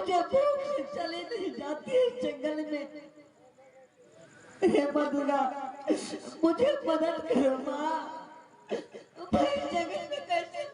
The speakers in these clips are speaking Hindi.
मुझे भूख से चली नहीं जाती है जंगल में। हे मधुरा मुझे मदद करो माँ, भाई जंगल में कैसे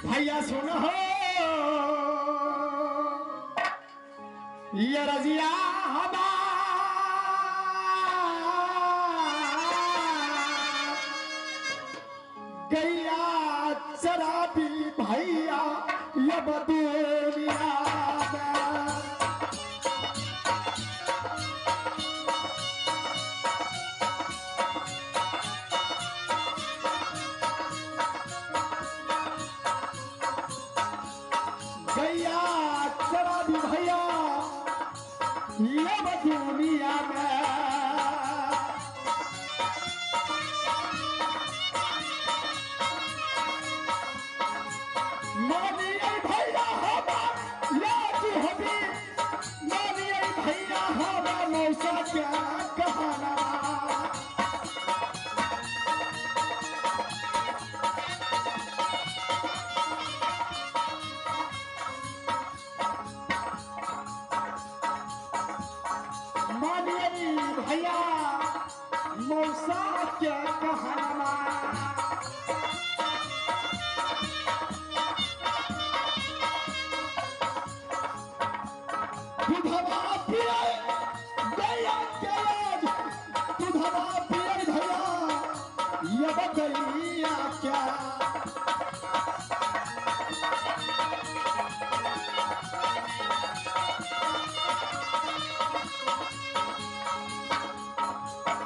भैया सुनो हो ये रजिया हवा गैया शराबी भैया ये बदुनिया भैया शराबी भैया ये दुनिया में मानिए भैया हवा याद होगी, मानिए भैया हवा मौसा क्या कहाना भैया मौसा क्या कहाना दुधवा पिए गैया के आज दुधवा पिए भैया ये बकैया क्या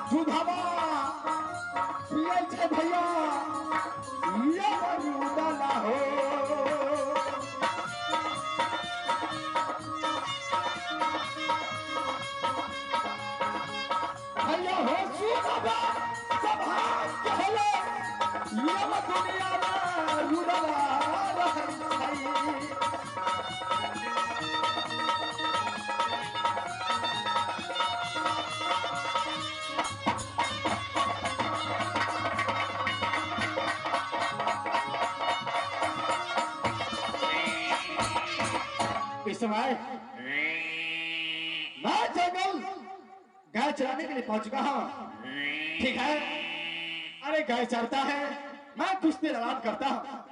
दुधवा पिए छे भैया ये बरूदला हो भैया हो सुनबा सभा कहले ये दुनिया में रुदला रहै इस समय मैं जंगल गाय चराने के लिए पहुंच चुका हूं। ठीक है, अरे गाय चरता है, मैं कुश्ती लड़ान करता हूं।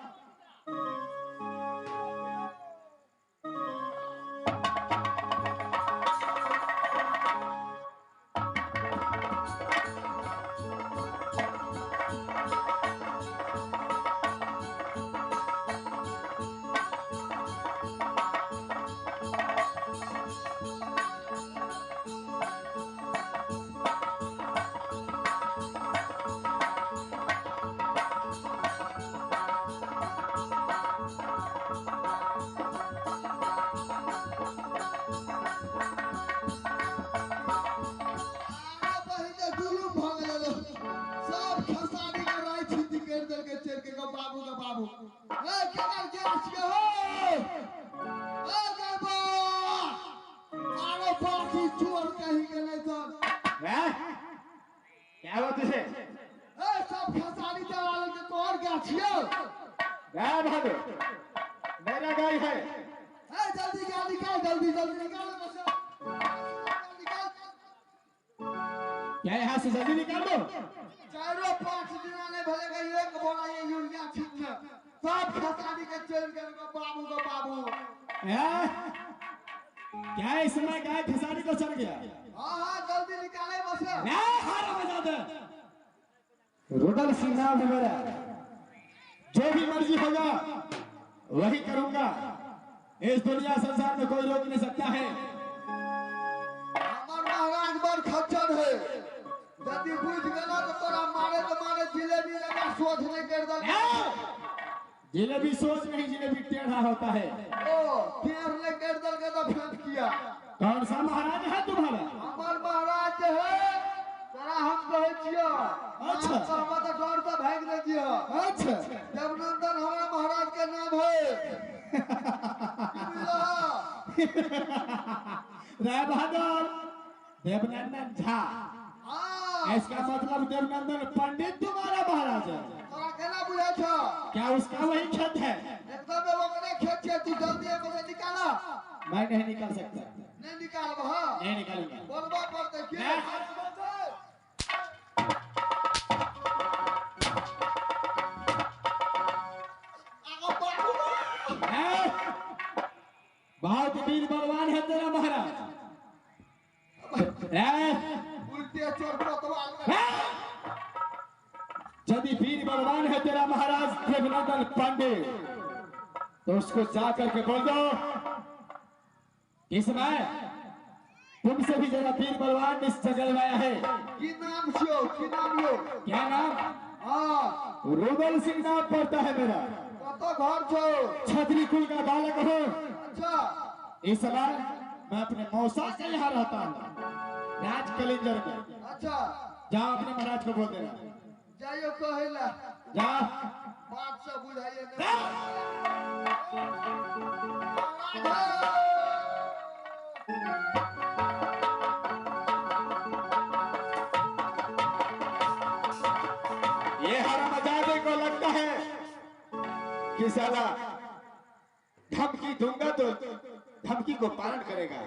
क्या बात है? सब खसारी दलाल के तोड़ गया छियो। गाय भागो, मेरा गाय है। जल्दी गाड़ी निकाल, जल्दी जल्दी निकाल बस। निकाल। क्या यहाँ से जल्दी निकाल दो। 4-5 दिन आने भले बोला ये यूरिया छीटने सब खसानी के चल गए को बाबू क्या इस समय गाय खसारी को चल गया? हाँ जल्दी निकाले बस हारा बजा दे। रुदल सिंह नाम है मेरा, जो भी मर्जी होगा वही करूंगा। इस दुनिया संसार में कोई रोक नहीं सकता है। हमार महाराज बड़ खच्चर है, यदि बुझ गेला तो तोरा मारे जिलेबी लगा सोच नहीं कर दल। जिलेबी सोच नहीं, जिलेबी टेढ़ा होता है। ओ टेढ़ ने कर दल के तो फेंक किया। कौन सा महाराज है तुम्हारा? हमार महाराज है तोरा हम कहे छियो। अच्छा कहबा तो डर से भाग ले जियो। अच्छा देवनंदन हमारा महाराज के नाम है। राय बहादुर देवनंदन झा, इसका मतलब देवनंदन पंडित तुम्हारा महाराज है। तोरा केना बुझे छ? क्या उसका वही खेत है? एकदम ओकरे खेत छे, तू जल्दी एमे निकाला। मैं नहीं निकाल सकता। नहीं निकालबा? हां नहीं निकालूंगा। बोलबा पड़ते के बहुत वीर बलवान है तेरा महाराज। उल्टे चोर कोतवाल। यदि वीर बलवान है तेरा महाराज देवनंदन पांडे, तो उसको जा करके बोल दो इस समय तुमसे भी जरा वीर बलवान इस जगह में आया है। की नाम छो? की नाम लो? क्या नाम? हां रुदल सिंह नाम पड़ता है मेरा। कत घर छो? छतरी कुल का बालक हूँ। अच्छा इस समय मैं अपने मौसा से यहाँ रहता हूँ, राज कलिंजर में। अच्छा जाओ अपने महाराज को बोल देना। जाइयो कहेला जा बात से बुझाइए जा। ये हरामजादे को लगता है कि साला धमकी दूंगा तो धमकी को पालन करेगा।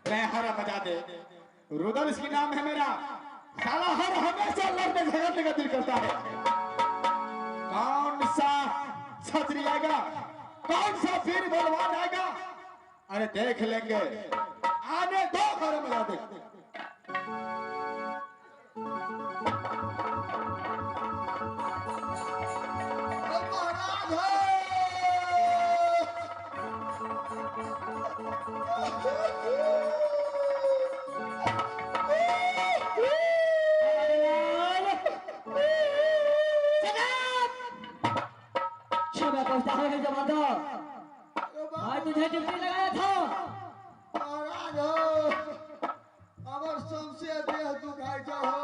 मैं हरामजादे रुदल सिंह नाम है मेरा। साला हर हमेशा लड़ने झगड़ने का दिल करता है। कौन सा छतरी आएगा, कौन सा वीर बलवान आएगा, अरे देख लेंगे। आने दो हरामजादे। आज तुझे ड्यूटी लगाया था। महाराज हो अबर समसे देह दुखाई जा हो।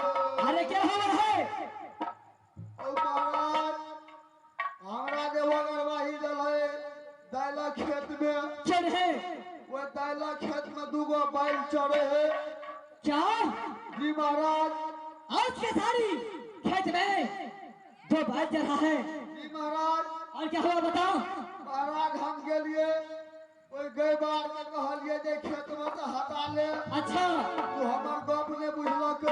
अरे क्या हो रहा है? ओ महाराज हमरा देवगर वाही दले दाइला खेत में चढ़ है वो दाइला खेत में दूगो बैल चढ़े है। क्या? जी महाराज। आज के सारी खेत में दो बैल चढ़ा है। जी महाराज। और क्या हुआ बताओ? महाराज हम गेलिए ओई गई बार में कहलिए जे खेत में से हटा ले। अच्छा तू हमर गप ने बुझलक।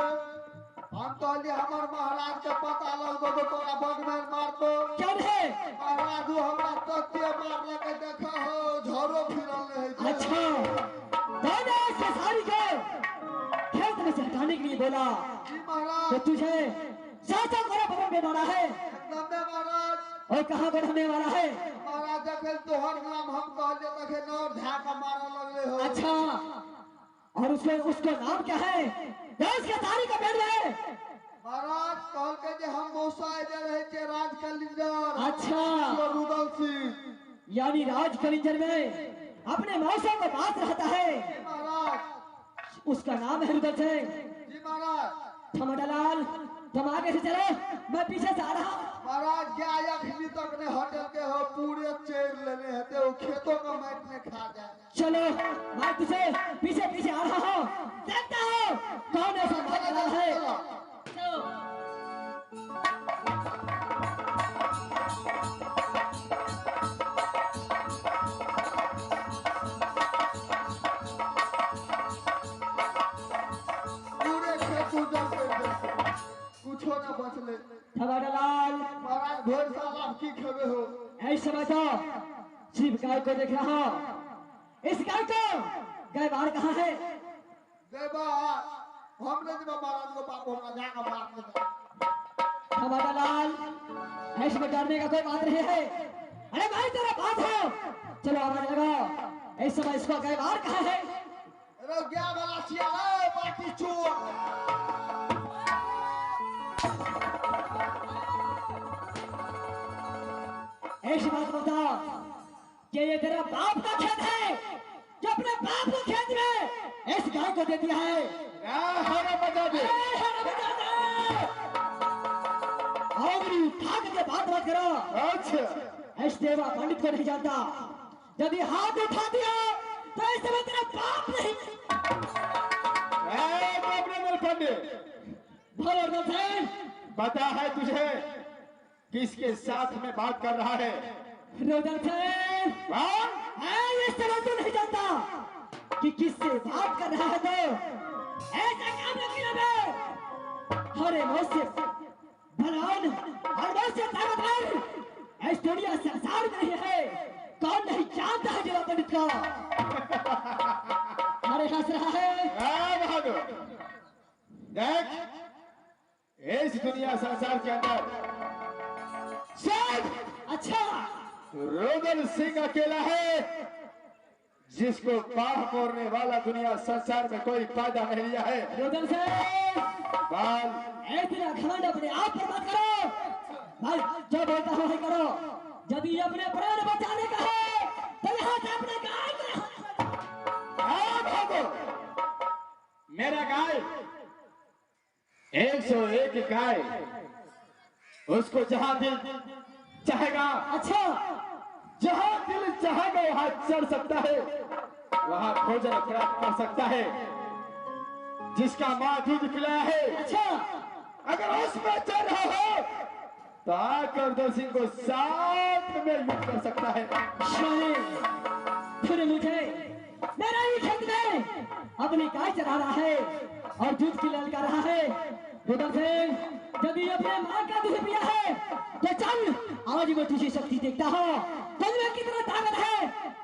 हम कहलिए हमर महाराज के पता लगो तो तोरा बग में मार दो। क्या है? महाराज हमरा तत्ते मार लगे देखा हो झरो फिरल रहे। अच्छा मैंने आज के सारी को खेत में से हटाने के लिए बोला जी महाराज। तो तुझे साचा कोरा भवन में मारा है। एकदम में महाराज। और कहाँ बढ़ने वाला है? महाराज देखे तोहर नाम हम कहले देखे नौर झाका मारे लगले हो। अच्छा और उसको नाम क्या है? देश के तारी का पेड़ है। महाराज कहल के जे हम मौसा जे रहे छे राज कलिंजर। अच्छा रुदल सिंह यानी राज कलिंजर में अपने मौसा को पास रहता है। महाराज उसका नाम है रुदल सिंह। जी महाराज। थमडलाल तुम आगे से चलो, मैं पीछे से आ रहा हूँ। महाराज क्या अखनी तक ने होटल के हो पूरे चेर लेने हते वो खेतों का मैट में खा जाए। चलो मैं तुझे पीछे पीछे आ रहा हूँ, देखता हूँ कौन ऐसा भागने वाला है। चलो पूरे खेत उजड़ कर दे। कुछो ना बचले धमालाल महाराज भोर साल आप की खेबे हो ऐसे समय तो शिव गाय को देख रहा हो। इस गाय को गाय बाहर कहाँ है? देवा हमने जब महाराज को बाप होगा जाकर बाप ने धमालाल ऐसे में डरने का कोई बात नहीं है। अरे भाई तेरा बात हो, चलो आवाज लगाओ। इस समय इसको गाय बाहर कहाँ है? रो गया वाला सियाला बाकी चोर ऐसी बात बताओ कि ये तेरा बाप का खेत है जो अपने बाप को खेत में इस गाय को दे दिया है। हरा बजा दे। आंगली उठा के बात मत करो। अच्छा ऐसे देवा पंडित को नहीं जानता। यदि हाथ उठा दिया तो ऐसे में तेरा बाप नहीं। पंडित बोलो रोदन पता है तुझे किसके साथ में बात कर रहा है? रोदन इस तरह तो नहीं जानता कि किससे बात कर रहा है। तो ऐसा काम नहीं किया। हरे मौसम बलवान और मौसम ताकतवर इस दुनिया संसार में नहीं है। कौन नहीं जानता है देवा पंडित को? हरे हंस रहा है। बहादुर देख इस दुनिया संसार के अंदर सिर्फ अच्छा रोदन सिंह अकेला है जिसको बाह मोड़ने वाला दुनिया संसार में कोई पैदा नहीं लिया है। रोदन से बाल इतना घमंड अपने आप पर मत करो भाई। जो बोलता हो वही करो। यदि अपने प्राण बचाने का है तो यहाँ से अपने गाय को भागो। मेरा गाय 101 गाय उसको जहां दिल चाहेगा, अच्छा जहां दिल चाहेगा वहां चढ़ सकता है, वहां भोजन प्राप्त कर सकता है। जिसका माँ दूध पिलाया है अच्छा अगर उसमें चल रहा हो तो आकर दो सिंह को साथ में युद्ध कर सकता है। शाहे फिर मुझे मेरा ही खेत में अपनी गाय चरा रहा है और दूध की ललका रहा है। रोदन से यदि अपने माँ का दूध पिया है तो चल आज मैं तुझे शक्ति देखता हूँ। तुझ में कितना ताकत है।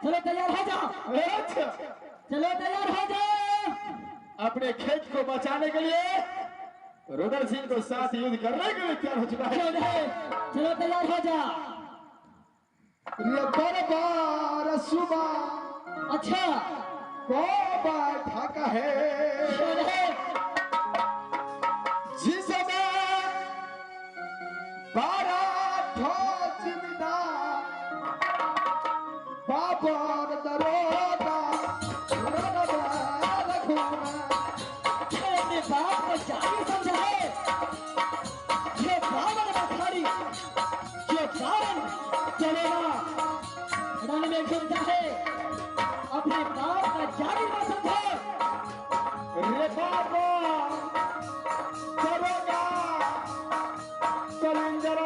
चलो तैयार हो जाओ। अच्छा चलो तैयार हो जाओ। अपने खेत को बचाने के लिए रुद्र सिंह को साथ युद्ध करने के लिए तैयार हो चुका है। चलो तैयार हो जा। ये बरबार सुबह अच्छा को बैठा है जिसमें 12 जिम्मेदार बाबर दरोगा अपने बाप को जाने समझा है। ये बावन बखारी ये बावन चलेगा रण में घूमता है। अपने बाप का जाने न समझो। रे बाबा दरोगा कलंदर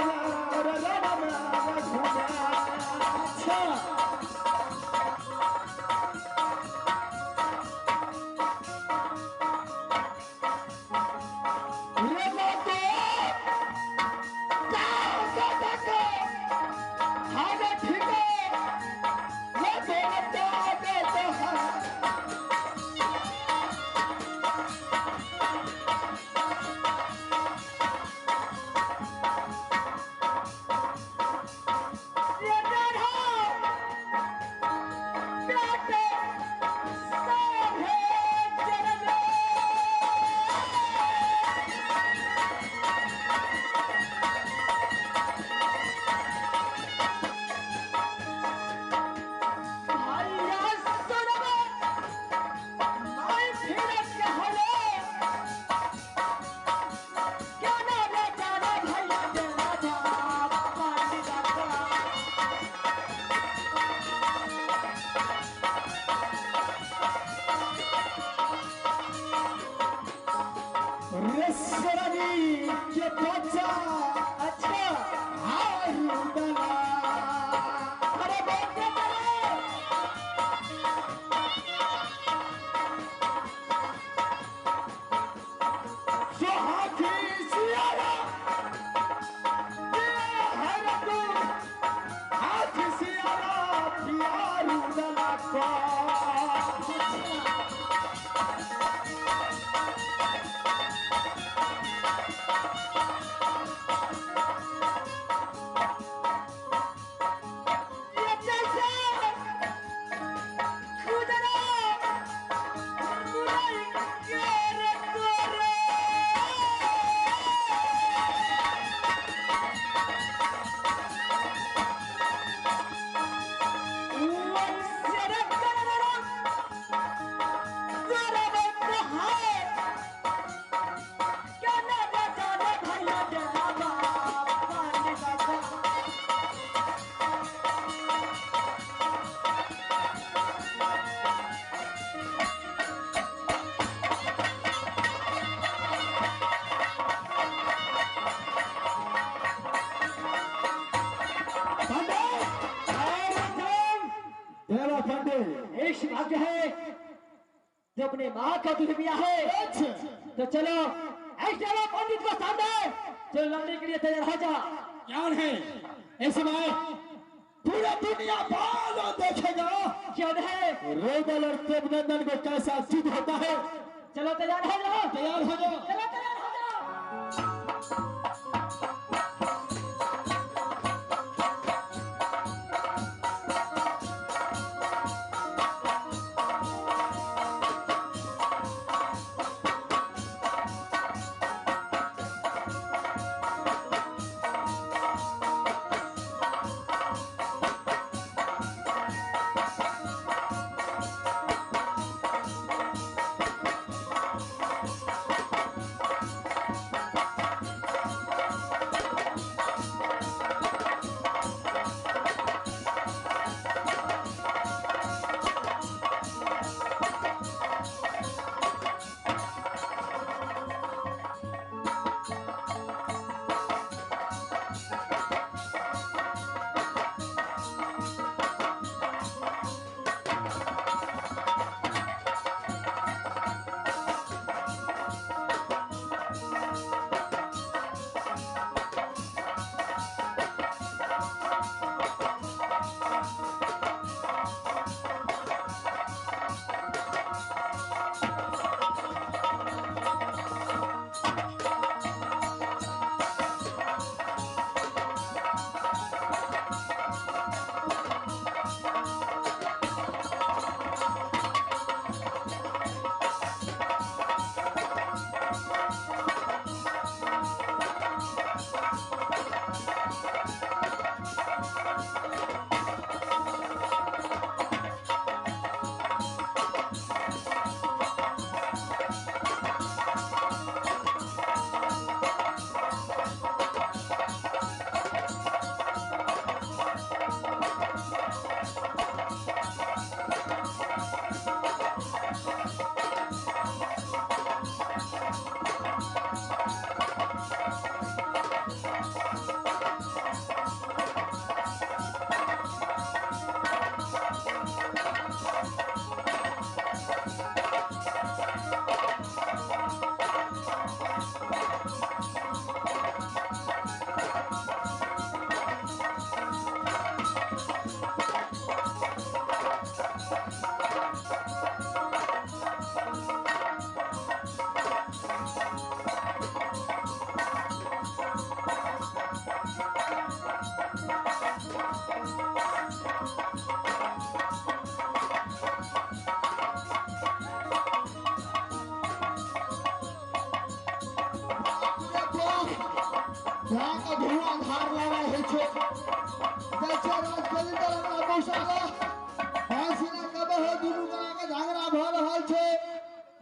अच्छा हाथी सियारा ऐसी भाग्य है जो अपने माँ का दूध पिया है। तो चलो ऐसे पंडित को सामने जो लड़ने के लिए तैयार हो जा। कौन है ऐसे में पूरा दुनिया वालों देखेगा क्यों है रोदल और देवनंदन को कैसा सिद्ध होता है। चलो तैयार हो जाओ, तैयार हो जाओ। चलो तैयार हो जाओ।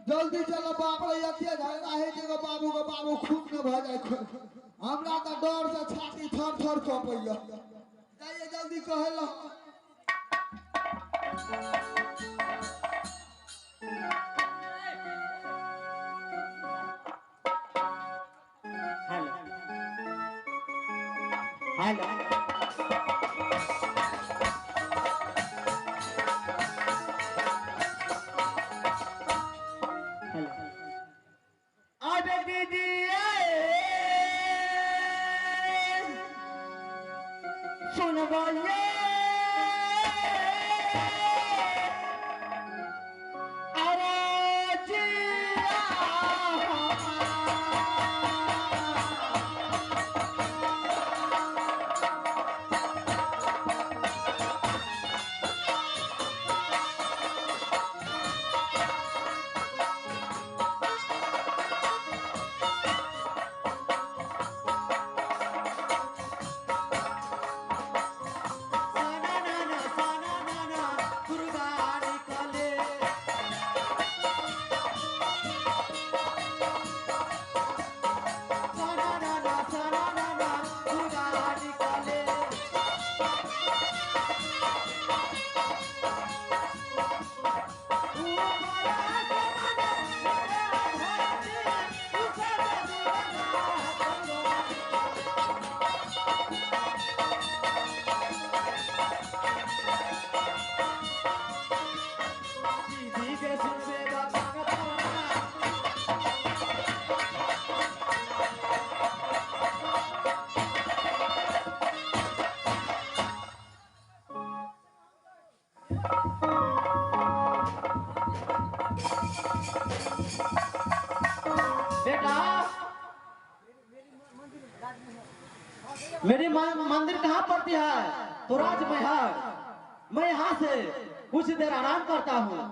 जल्दी चलो बाप रे एते झगड़ा है जे बाबू के बाबू खूब न भ जाए। हमरा त डर से छाती थर थर कांपैया। जाइए जल्दी कहला। हेलो हेलो अरे दीदी सुनवाइए बेटा, मेरी मंदिर कहाँ पड़ती है? तो राजमहल। मैं यहाँ से कुछ देर आराम करता हूँ।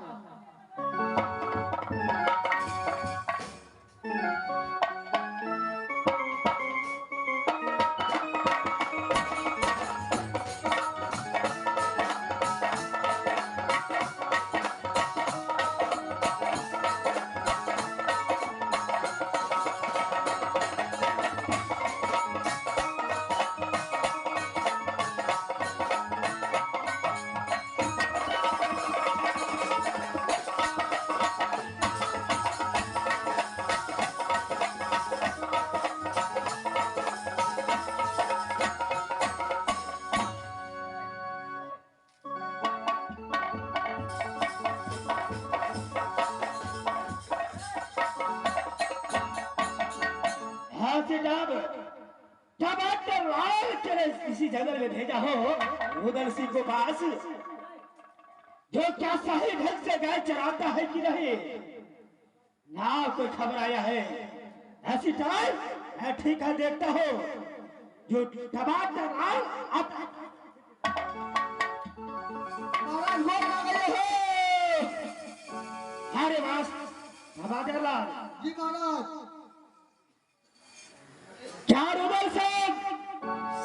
हाँ से जब आकर लाल तेरे किसी जंगल में भेजा हो रुदल सिंह को पास, जो क्या सही ढंग से गाय चराता है कि नहीं, ना कोई खबर आया है। ऐसी टाइम मैं ठीक है देखता हो, जो टमाटर लाल आता महाराज वो आ गए हो। हरे वास टमाटर लाल जी महाराज। क्या रुदल सिंह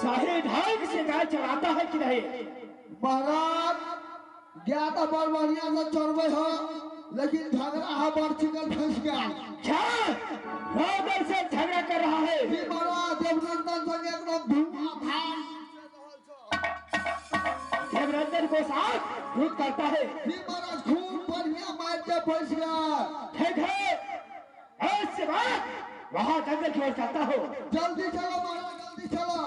सही ढंग से गाय चराता है कि नहीं? महाराज गया तो बड़ बढ़िया से चढ़बे हो, लेकिन झगड़ा है बड़ चिकन फंस गया। क्या रुदल से झगड़ा कर रहा है? जी महाराज देवनंदन संग एकदम धुआं भाई देवरंजन को साथ दूध करता है। जी महाराज खूब बढ़िया मार के फंस गया। ठीक है, ऐसे बात वहां जंगल की ओर चलता हो। जल्दी चलो महाराज, जल्दी चलो।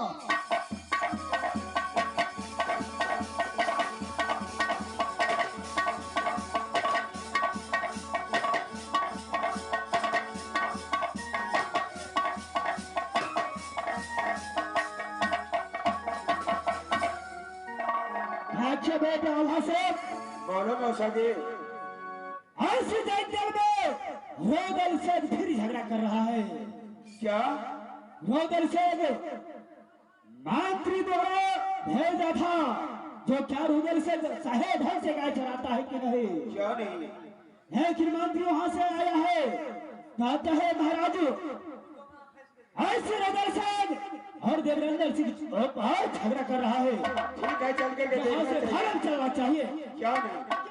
अच्छे बेटे अल्लाह से बोलो मौसाजी। ऐसे जंगल में रुदल से फिर झगड़ा कर रहा है। क्या रुदल से मंत्री द्वारा भेजा था, जो क्या रुदल से सही ढंग से गाय चराता है कि नहीं? क्या नहीं? लेकिन मंत्री वहां से आया है, कहता है महाराज ऐसे रुदल से और देवरंजन सिंह बहुत झगड़ा कर रहा है। ठीक है, चल के यहाँ से भागम चलना चाहिए। क्या नहीं?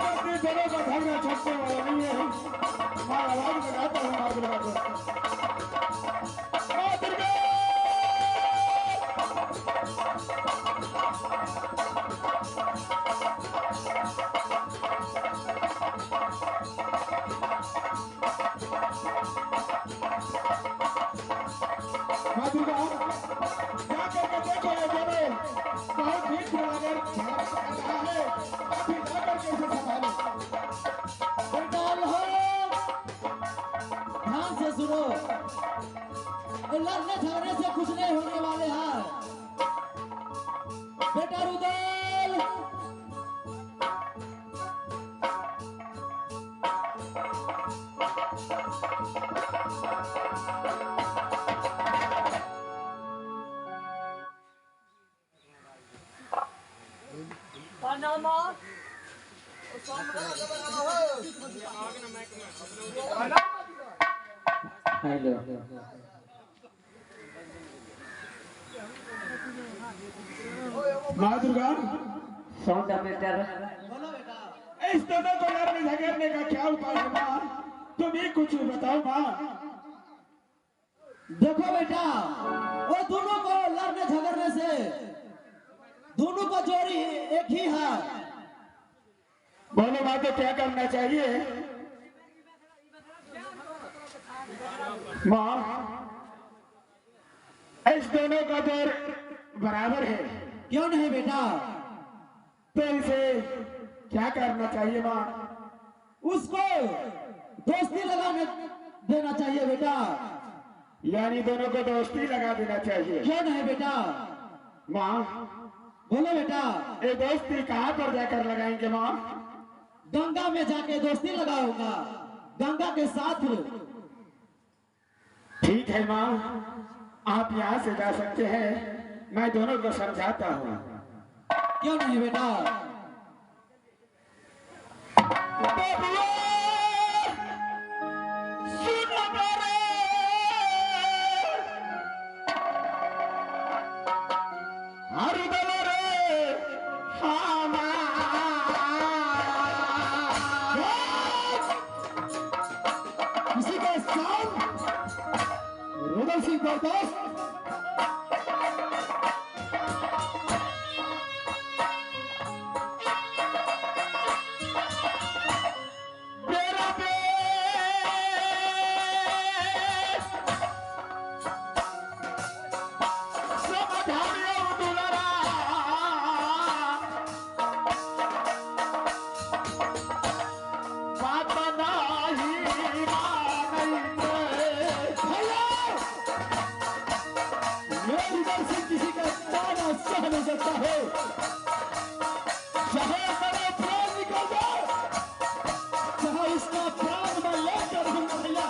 अपने दोनों का झगड़ा छोड़ने वाला नहीं है। मैं आवाज लगाता हूँ माँ दुर्गा को। माँ दुर्गा! माँ दुर्गा, क्या करके देखो ये दोनों बहुत भीड़ अगर झगड़ा कर रहा है, अभी जाकर के इसे संभालो। ध्यान से सुनो, लड़ने झगड़ने से कुछ नहीं होने वाले हैं। बेटा रुदल, हेलो माँ दुर्गा, साउंड मीटर इस दोनों को लड़ने झगड़ने का क्या उपाय है माँ? तुम ही कुछ बताओ माँ। देखो बेटा, वो दोनों को लड़ने झगड़ने से दोनों का जोड़ी एक ही है। बोलो माँ, तो क्या करना चाहिए माँ? इस दोनों का जोर बराबर है, क्यों नहीं बेटा? तो इसे क्या करना चाहिए माँ? उसको दोस्ती लगाने देना चाहिए बेटा। यानी दोनों को दोस्ती लगा देना चाहिए। क्यों नहीं बेटा? माँ, बोलो बेटा। ये दोस्ती कहाँ पर जाकर लगाएंगे माँ? गंगा में जाके दोस्ती लगाऊंगा, गंगा के साथ। ठीक है माँ, आप यहाँ से जा सकते हैं, मैं दोनों को समझाता हूँ। क्यों नहीं बेटा? बबुआ, सुनो मेरे, हरदल रे किसी का स्थान रुदल सिंह बर्दाश्त मेरा समझाने दुलरा बात नहीं मानते। मैं रुदल सिंह किसी का ताना सह नहीं सकता है। जहां मेरा प्राण निकल जाए, जहां उसका प्राण मैं लेकर रहूंगा भैया।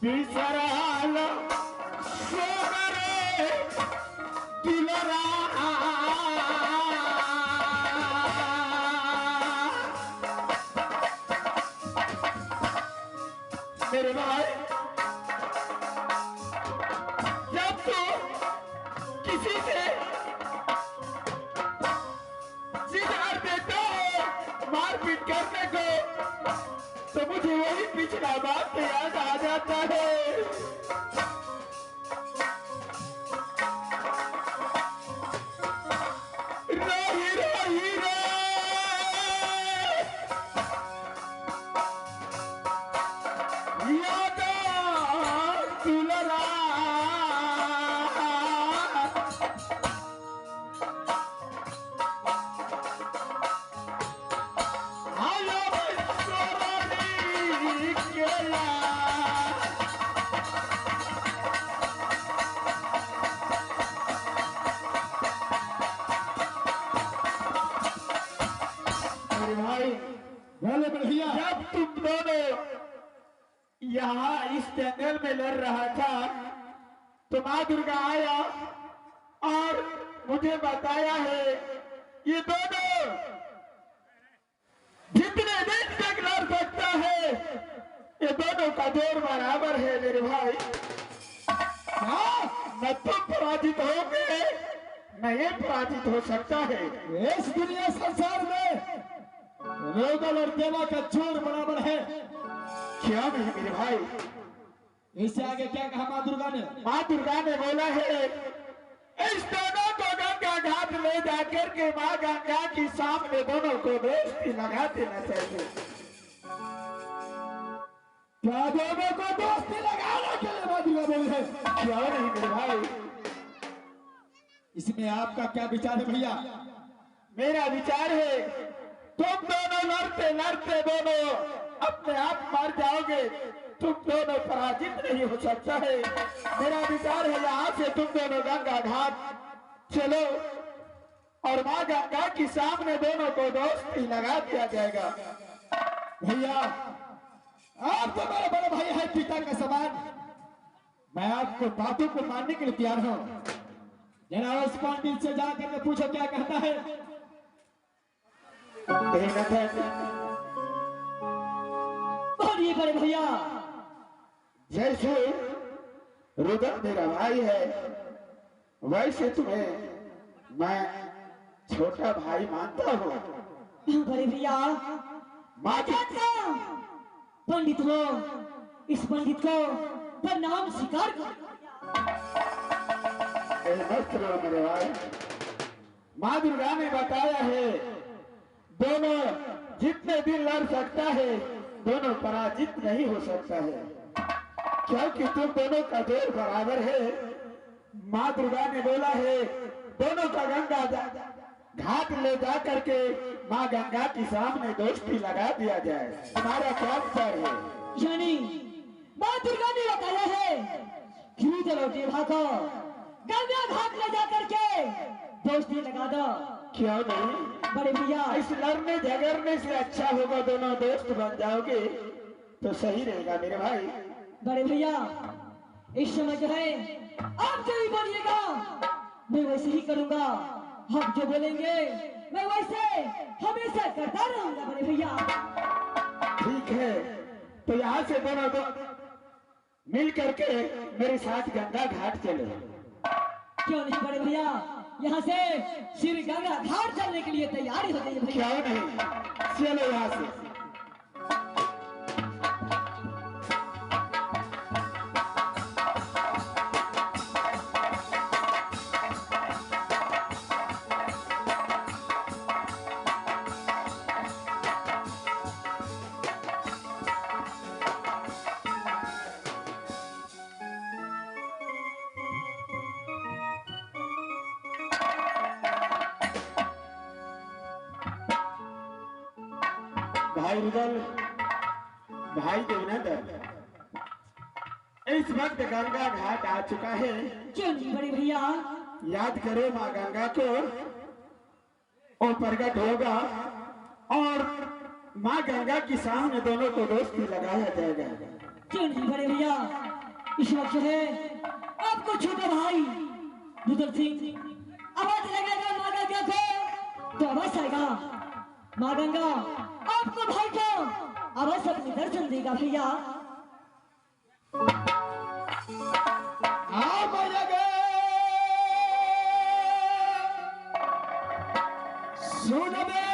बिसराल सोगरे दुलरा मेरे भाई, जब तो किसी से जिधर देता हो मारपीट करने को, तो मुझे वही पिछला बात याद आ जाता है। रोही रोही रे, याद दुलरा, आयो सोरानी केला। मेरे भाई, बोले भैया, जब तुम दोनों यहाँ इस जंगल में लड़ रहा था, तो माँ दुर्गा आया और मुझे बताया है ये दोनों जितने दिन तक लड़ सकता है, ये दोनों का जोर बराबर है मेरे भाई। पराजित होंगे न ये पराजित हो सकता है। इस दुनिया संसार में रोदन और देवा का जोर बराबर है। क्या नहीं मेरे भाई, इससे आगे क्या कहा माँ दुर्गा ने? माँ दुर्गा ने बोला है इस दोनों को गंगा घाट ले जाकर के माँ गंगा की सामने दोनों को दोस्ती लगा देना चाहिए। क्या दोनों को दोस्ती लगाने के लिए माँ दुर्गा बोली है? क्या नहीं मेरे भाई, इसमें आपका क्या विचार है भैया? मेरा विचार है तुम दोनों लड़ते लड़ते दोनों अपने आप मर जाओगे, तुम दोनों पराजित नहीं हो सकता है। मेरा विचार है यहाँ से तुम दोनों गंगा घाट चलो और माँ गंगा की सामने दोनों को दोस्ती लगा दिया जाएगा। भैया आप तो मेरे बड़े भाई है, पिता का समान। मैं आपको बातों को मानने के लिए तैयार हूँ। जरा उस पंडित से जाकर के पूछो क्या कहता है। बोलिए बड़े भैया। जैसे रुदन मेरा भाई है वैसे तुम्हें मैं छोटा भाई मानता हूँ। बड़े भैया माँ की पंडित हो, इस पंडित को प्रणाम स्वीकार करो। मस्त रहो मेरे भाई। माँ दुर्गा ने बताया है दोनों जितने दिन लड़ सकता है दोनों पराजित नहीं हो सकता है, क्योंकि तुम दोनों का जोर बराबर है। माँ दुर्गा ने बोला है दोनों का गंगा घाट ले जा करके माँ गंगा के सामने दोस्ती लगा दिया जाए। तुम्हारा क्या विचार है? यानी माँ दुर्गा ने बताया है कि चलो देवा को गंगा घाट ले जा करके दोस्ती लगा दो। क्यों नहीं बड़े भैया, इस लड़ने झगड़ने से अच्छा होगा दोनों दोस्त बन जाओगे तो सही रहेगा मेरे भाई। बड़े भैया इस समय जो है आप जो भी बोलिएगा मैं वैसे ही करूंगा। आप जो बोलेंगे मैं वैसे हमेशा करता रहूंगा बड़े भैया। ठीक है तो यहाँ से दोनों दो मिल करके मेरे साथ गंगा घाट चलो। क्यों नहीं बड़े भैया, यहाँ से श्री गंगा घाट चलने के लिए तैयारी हो गई है भैया। क्यों नहीं, चलो यहाँ से। भाई रुदल, भाई देवनंदन, इस वक्त गंगा घाट आ चुका है। क्यों नहीं बड़े भैया, याद करो माँ गंगा को, वो प्रकट होगा और माँ गंगा के सामने दोनों को दोस्ती लगाया जाएगा। क्यों नहीं बड़े भैया, इस वक्त जो है आपको छोटा भाई रुदल सिंह आवाज लगाएगा माँ गंगा को तो आवाज आएगा। माँ गंगा आपको भाई को आवाज अपनी दर्शन देगा भैया। आओ भैया गे, सुन बे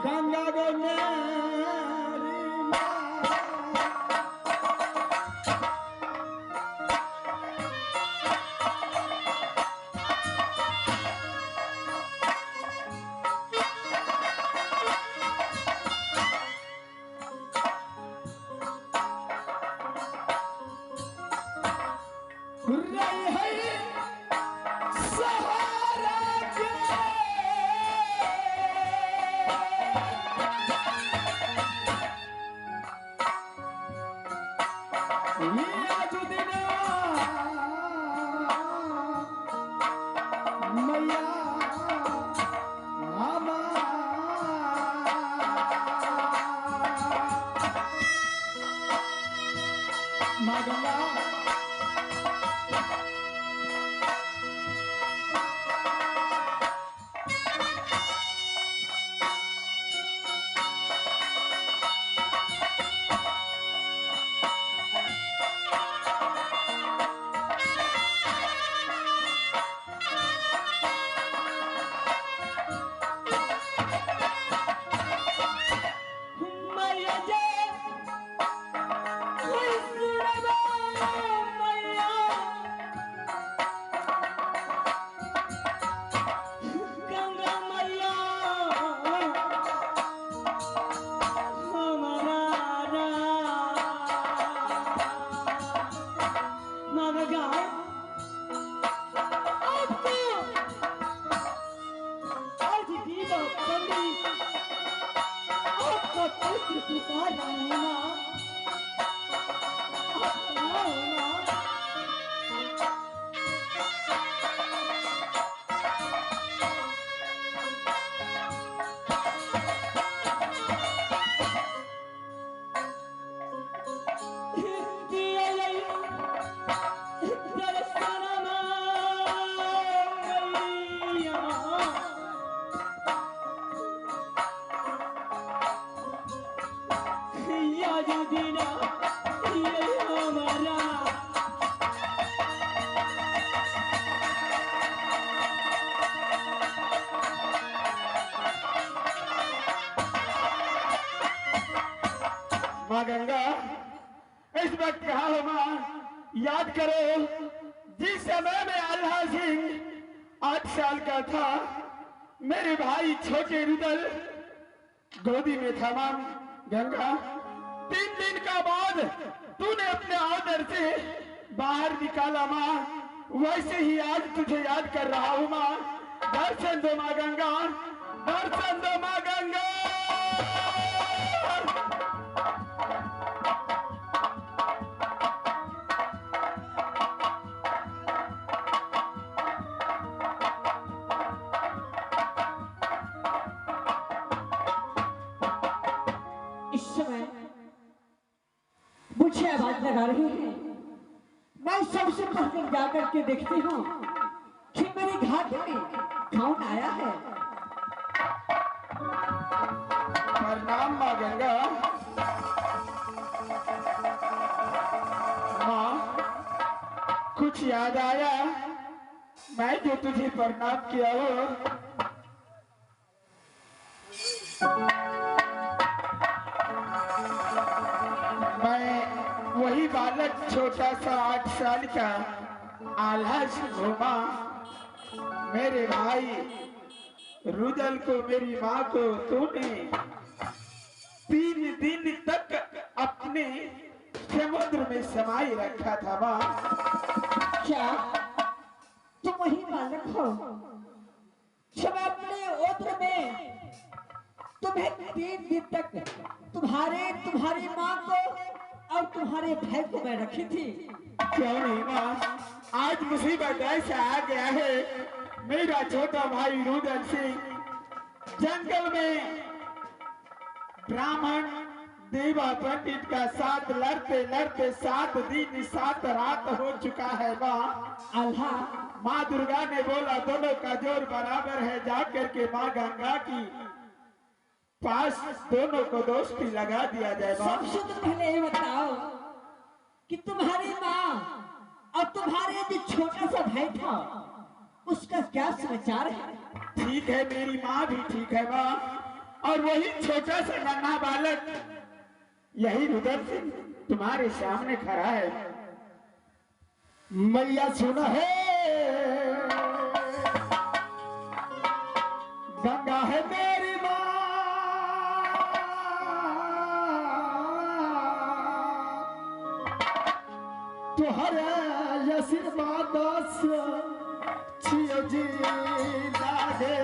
गंगा गो मेरी माँ। रही है सहारा के, ये आज दिन मैया माँ गंगा मदीना ये हमारा। माँ गंगा, इस वक्त कहा हो माँ, याद करो जिस समय में आल्हा सिंह 8 साल का था, मेरे भाई छोटे रुदल गोदी में था। मां गंगा, 3 दिन का बाद तूने अपने आदर से बाहर निकाला मां, वैसे ही आज तुझे याद कर रहा हूं मां। दर्शन दो मां गंगा, दर्शन दो मां गंगा। इस समय मुझे आवाज लगा रही है। मैं सबसे पहले जाकर के देखती हूँ कि मेरे घाट में कौन आया है। प्रणाम मां गंगा। मां, कुछ याद आया मैं जो तुझे प्रणाम किया हो? मैं वही बालक छोटा सा 8 साल का आल्हा सिंह घूमा। मेरे भाई रुदल को, मेरी माँ को तूने 3 दिन तक अपने समुद्र में समाये रखा था माँ। क्या तुम वही बालक हो जब अपने ओद्र में तुम्हें 3 दिन तक तुम्हारी माँ को और तुम्हारे भाई को मैं रखी थी? क्यों नहीं माँ, आज मुसीबत ऐसा आ गया है। मेरा छोटा भाई रुदल सिंह जंगल में ब्राह्मण देवा पंडित का साथ लड़ते लड़ते 7 दिन 7 रात हो चुका है माँ। आल्हा, माँ दुर्गा ने बोला दोनों का जोर बराबर है, जाकर के माँ गंगा की पास दोनों को दोस्ती लगा दिया जाए माँ। सबसे तो पहले ये बताओ कि तुम्हारी माँ और तुम्हारे जो छोटा सा भाई था उसका क्या समाचार है? ठीक है, मेरी माँ भी ठीक है माँ, और वही छोटा सा नन्हा बालक यही रुदल सिंह तुम्हारे सामने खड़ा है। मैया सुना है, गंगा है मेरी माँ, तुहरे आशीर्वाद से छियो जी लागे।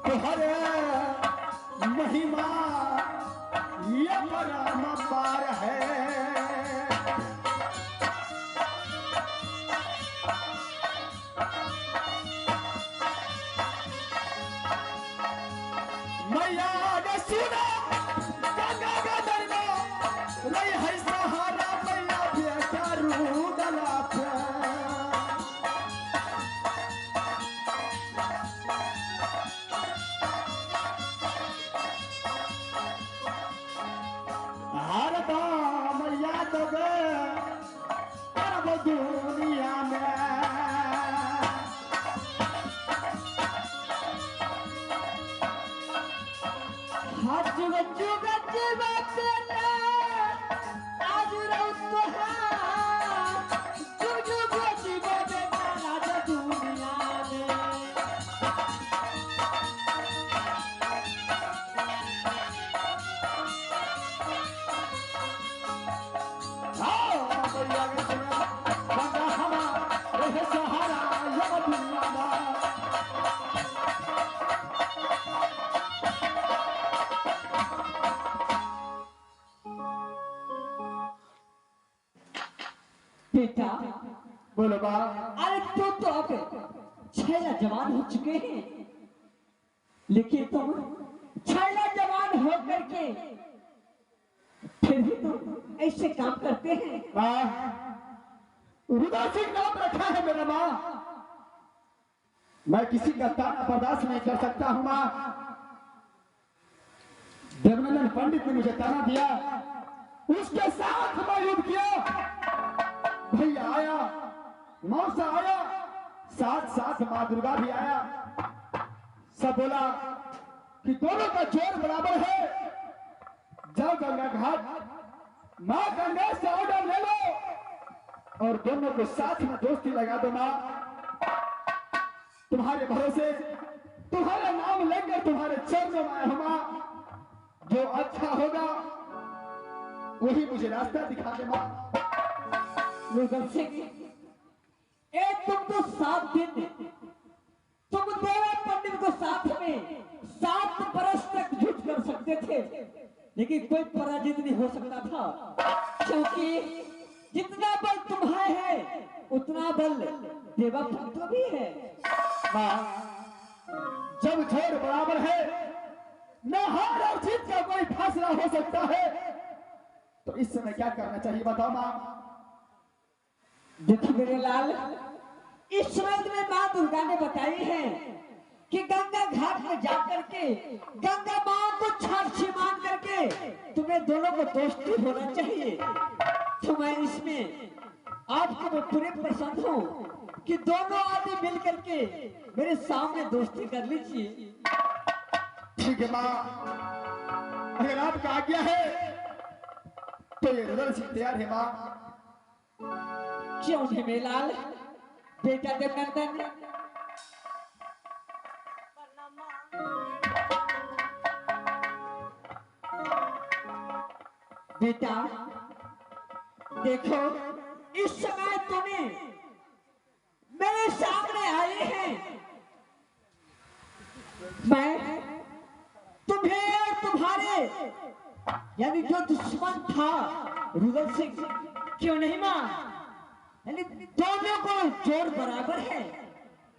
तुहरे महिमा ये परम पार है। मैया ने सुना गंगा का दरबार, रही है सहारा मैया बेटा रुदला पे। हर दाम याद गए अरब दुनिया में। हाथ जुग जुग जीवत आज रउत है, जुग जुग जीवत राजा दुनिया में। मैया ने सुना गंगा हमारा रहे सहारा ये दुनिया में। बेटा, बोलो बाप। अरे तू तो अब छैला जवान हो चुके हैं, लेकिन तुम छैला जवान होकर के फिर भी तुम ऐसे काम करते हैं। रुद्र सिंह नाम रखा है मेरा माँ। मैं किसी का ताना बर्दाश्त नहीं कर सकता हूँ माँ। देवनंदन पंडित ने मुझे ताना दिया, उसके साथ मैं युद्ध किया। भैया आया, मौसा आया, साथ साथ माँ दुर्गा भी आया। सब बोला कि दोनों का जोर बराबर है, जाओ गंगा घाट, माँ गंगा से ऑर्डर ले लो और दोनों को साथ में दोस्ती लगा दो। माँ तुम्हारे भरोसे, तुम्हारा नाम लेकर तुम्हारे चरणों में आया हूं माँ। जो अच्छा होगा वही मुझे रास्ता दिखा दे माँ। रुद्र सिंह, तुम तो 7 दिन तुम देवा पंडित को साथ में 7 बरस तक युद्ध कर सकते थे, लेकिन कोई पराजित नहीं हो सकता था, क्योंकि जितना बल तुम्हारे है उतना बल देवा पंडित को भी है। माँ जब जोर बराबर है, न हार और जीत का कोई फैसला हो सकता है, तो इस समय क्या करना चाहिए बताओ माँ। देखो मेरे लाल, इस समय तुम्हें माँ दुर्गा ने बताई है कि गंगा घाट में जाकर के गंगा माँ को साक्षी मान करके तुम्हें दोनों को दोस्ती होना चाहिए। तो मैं इसमें आपको मैं पूरे पसंद हूँ कि दोनों आदमी मिल करके मेरे सामने दोस्ती कर लीजिए। ठीक है माँ, अगर आपका आज्ञा है तो ये रुद्र सिंह तैयार है माँ। क्यों है मेरे लाल? बेटा देवनंदन, बेटा देखो, इस समय तुम्हें मेरे सामने आए हैं। मैं तुम्हें और तुम्हारे यानी जो दुश्मन था रुद्र सिंह, क्यों नहीं मां, यानी दोनों को जोर बराबर है,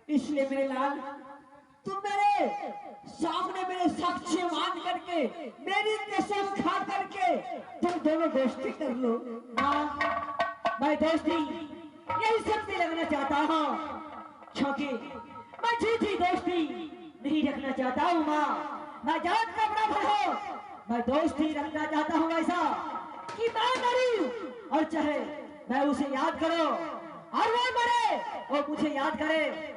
इसलिए मेरे लाल तुम मेरे सामने मेरे साक्षी मान करके मेरी कसम खा करके तुम दोनों दोस्ती कर लो। हाँ, मैं दोस्ती यही सबसे लगना चाहता हूँ, क्योंकि मैं झूठी दोस्ती नहीं रखना चाहता हूँ माँ। मैं जात का बराबर हो, मैं दोस्ती रखना चाहता हूँ ऐसा कि मैं मरूं और चाहे मैं उसे याद करो और वो मरे और मुझे याद करे।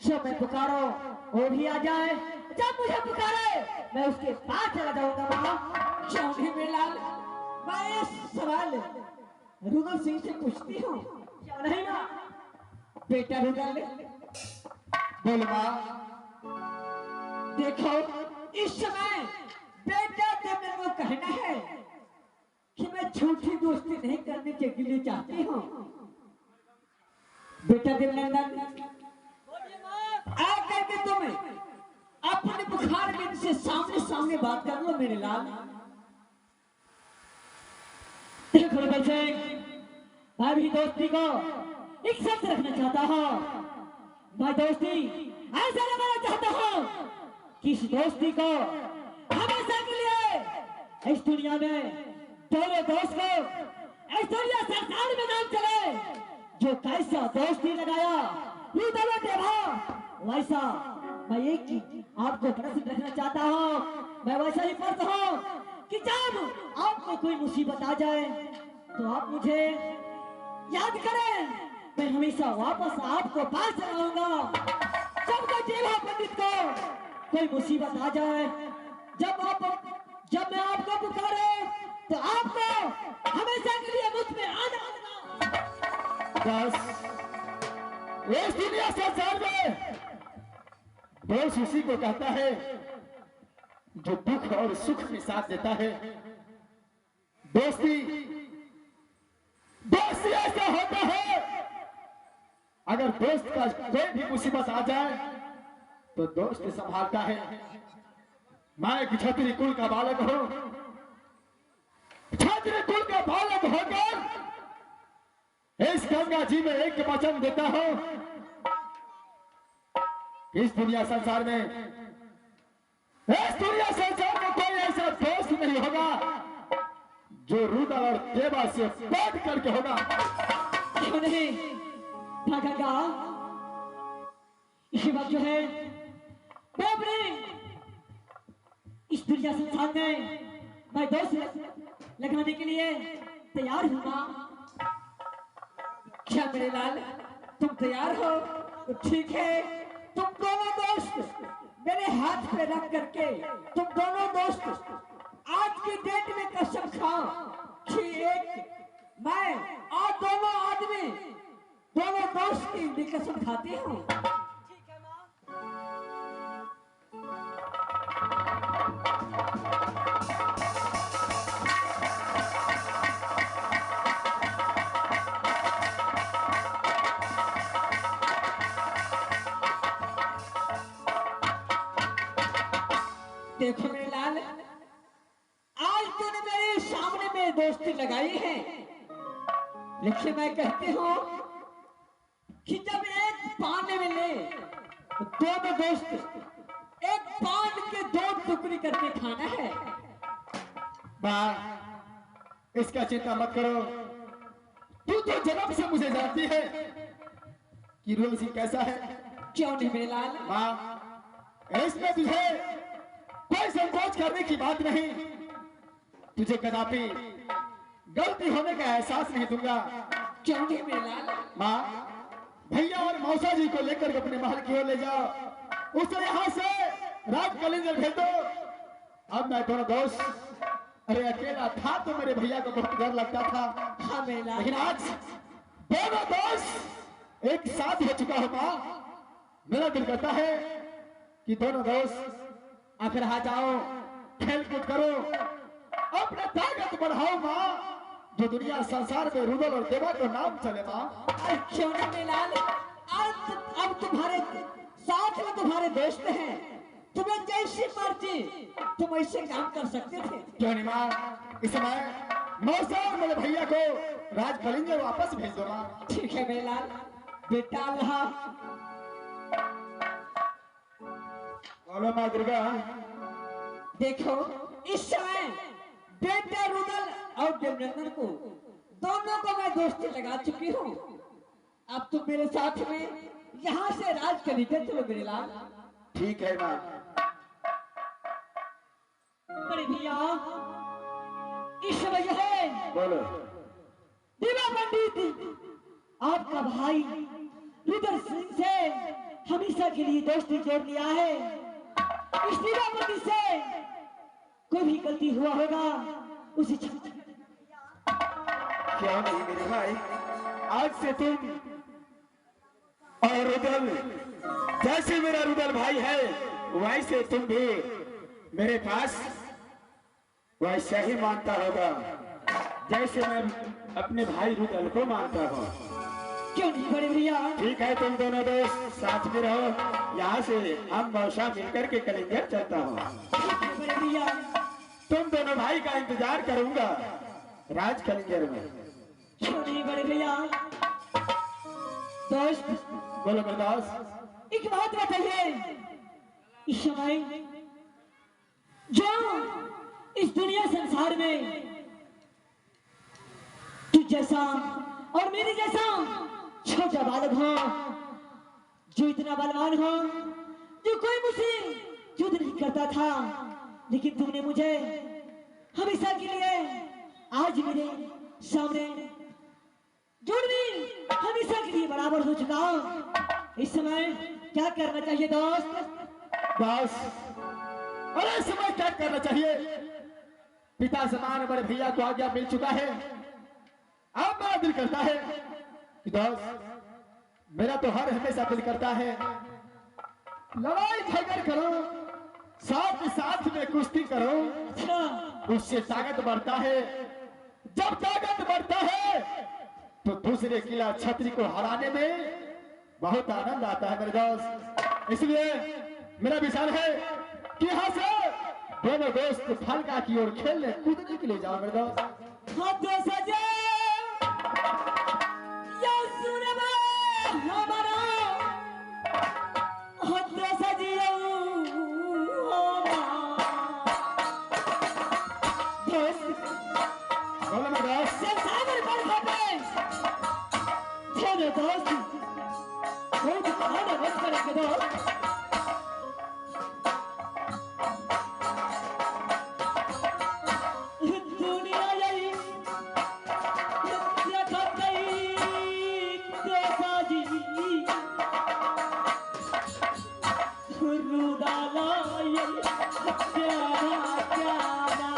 जब मैं पुकारो वो भी आ जाए, जब मुझे पुकारे मैं उसके पास चला जाऊंगा माँ। क्यों नहीं मेरे लाल, मैं ये सवाल रुद्र सिंह से पूछती हूँ, क्यों नहीं माँ? बेटा रुद्र, बोल माँ। देखो इस समय बेटा देवनंदन को कहना है कि मैं झूठी दोस्ती नहीं करने के लिए चाहती हूँ। बेटा देवनंदन, आकर के तुम अपने बुखार में से सामने सामने बात कर लो मेरे लाल। देखो रुद्र सिंह, मैं भी दोस्ती को एक साथ रखना चाहता हूँ। मैं दोस्ती ऐसा लगाना चाहता हूँ कि इस दोस्ती को हमेशा के लिए इस दुनिया में दोनों दोस्त को इस दुनिया संसार में नाम चले। जो कैसा दोस्ती लगाया रुद्र देवा, वैसा मैं एक ही आपको प्रश्न रखना चाहता हूँ। मैं वैसा ही प्रश्न हूँ कि जब आपको कोई मुसीबत आ जाए तो आप मुझे याद करें, मैं हमेशा वापस आपको पास चलाऊंगा। जब कोई देवा पंडित को कोई मुसीबत आ जाए, जब मैं आपको पुकारे तो आपको हमेशा के लिए मुझ में आ जाना। बस इस दुनिया संसार में दोस्त उसी को कहता है जो दुख और सुख में साथ देता है। दोस्ती दोस्ती ऐसा होता है, अगर दोस्त का कोई भी मुसीबत आ जाए तो दोस्त संभालता है। मैं एक क्षत्रिय कुल का बालक हूं, क्षत्रिय कुल का बालक होकर इस गंगा जी में एक वचन देता हूं, इस दुनिया संसार में कोई ऐसा दोस्त नहीं होगा जो रुदल और देवा से बैठ करके होगा। क्यों नहीं भागा इसी वक्त जो है मैं अपने इस दुनिया संसार में मैं दोस्त लगाने के लिए तैयार हूँ माँ। क्या मेरे लाल तुम तैयार हो? तो ठीक है, तुम दोनों दोस्त मेरे हाथ पे रख करके तुम दोनों दोस्त आज की डेट में कसम खाओ कि एक मैं और दोनों आदमी दोनों दोस्त की भी कसम खाते हो। देखो मेरे लाल, आज तूने मेरे सामने में दोस्ती लगाई है, लेकिन मैं कहती हूँ कि जब एक पान में ले तो दोनों दोस्त एक पान के दो टुकड़ी करके खाना है। माँ इसका चिंता मत करो, तू तो जन्म से मुझे जानती है कि रुदल सिंह कैसा है। क्यों नहीं मेरे लाल? माँ इसमें तुझे कोई संकोच करने की बात नहीं, तुझे कदापि गलती होने का एहसास नहीं दूंगा। क्यों नहीं मेरे लाल? माँ भैया और मौसा जी को लेकर अपने महल की ओर ले जाओ, उसे यहाँ से राज कलिंजर भेज दो। अब मैं दोनों दोस्त, अरे अकेला था तो मेरे भैया को बहुत डर लगता था, हाँ मेरे लाल। लेकिन आज दोनों दोस्त एक साथ हो चुका हो माँ। मेरा दिल करता है कि दोनों दोस्त आखिर आ जाओ, खेल कूद करो, अपना ताकत बढ़ाओ माँ, जो दुनिया संसार में रुदल और देवा का नाम चले माँ। क्यों नहीं मेरे लाल? अब तुम्हारे साथ में तुम्हारे दोस्त हैं, तुम्हें जैसी मर्जी तुम ऐसे काम कर सकते थे। क्यों नहीं माँ, इस समय मौसा और मेरे भैया को राज कलिंजर वापस भेज दो माँ। ठीक है मेरे लाल, बेटा अल्लाह। बोलो माँ दुर्गा। देखो इस समय बेटा रुदल और देवनंदन को दोनों को मैं दोस्ती लगा चुकी हूँ। अब तुम मेरे साथ में यहाँ से राज कलिंजर चलो मेरे लाल। ठीक है माँ। बड़े भैया इस समय जो है बोलो। देवा पंडित आपका भाई रुदल सिंह से हमेशा के लिए दोस्ती जोड़ लिया है। इस देवा पंडित से कोई भी गलती हुआ होगा उसे क्या नहीं मेरे भाई, आज से तुम और रुदल, जैसे मेरा रुदल भाई है वैसे तुम भी मेरे पास वैसा ही मानता होगा जैसे मैं अपने भाई रुदल को मानता हूँ। क्यों नहीं बड़े भैया? ठीक है, तुम दोनों दोस्त साथ में रहो, यहाँ से हम मौसा मिलकर के कलिंजर चलता हूँ। ठीक है बड़े भैया। तुम दोनों भाई का इंतजार करूंगा राज कलिंजर में। क्यों नहीं बड़े भैया? दोस्त बोलो मेरे दोस्त। एक बात बताइए, इस समय जो इस दुनिया संसार में तू जैसा और मेरे जैसा छोटा बालक हो, जो इतना बलवान हो, जो कोई मुझसे युद्ध नहीं करता था, लेकिन तुमने मुझे हमेशा के लिए आज मेरे सामने जुड़ भी हमेशा के लिए बराबर हो चुका हूं। इस समय क्या करना चाहिए दोस्त? बस अरे इस समय क्या करना चाहिए? पिता समान बड़े भैया को आज्ञा मिल चुका है। अब मेरा दिल करता है कि दोस्त, मेरा तो हर हमेशा दिल करता है लड़ाई झगड़ करो, साथ साथ में कुश्ती करो, अच्छा उससे ताकत बढ़ता है। जब ताकत बढ़ता है तो दूसरे किला छतरी को हराने में बहुत आनंद आता है मेरे दोस्त। इसलिए मेरा विचार है कि यहाँ से दोनों दोस्त फलका की ओर खेलने कूदने के लिए जाओ मेरे दोस्त। हाथ सजा या सुनबा हमारा हाथ सजियो दोस्त मेरे दोस्त बहुत खाना बच करेंगे दोस्त दुनिया यही देखा गई देखा जी रुदाला यही प्यारा प्यारा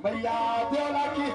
मैया देवला की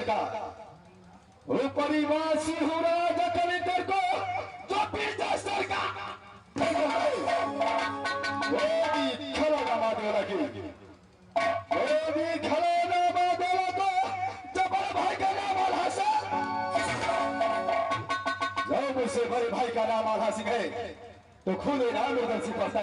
सरकार, ऊपरी वासी राज कलेक्टर को जो पीछे सरकार वो भी खड़ा वाला की, वो भी खड़ा वाला को जो बड़े भाई का नाम आल्हा सिंह, जो मुझसे बड़े भाई का नाम आल्हा सिंह है तो खुद नाम उधर से पड़ता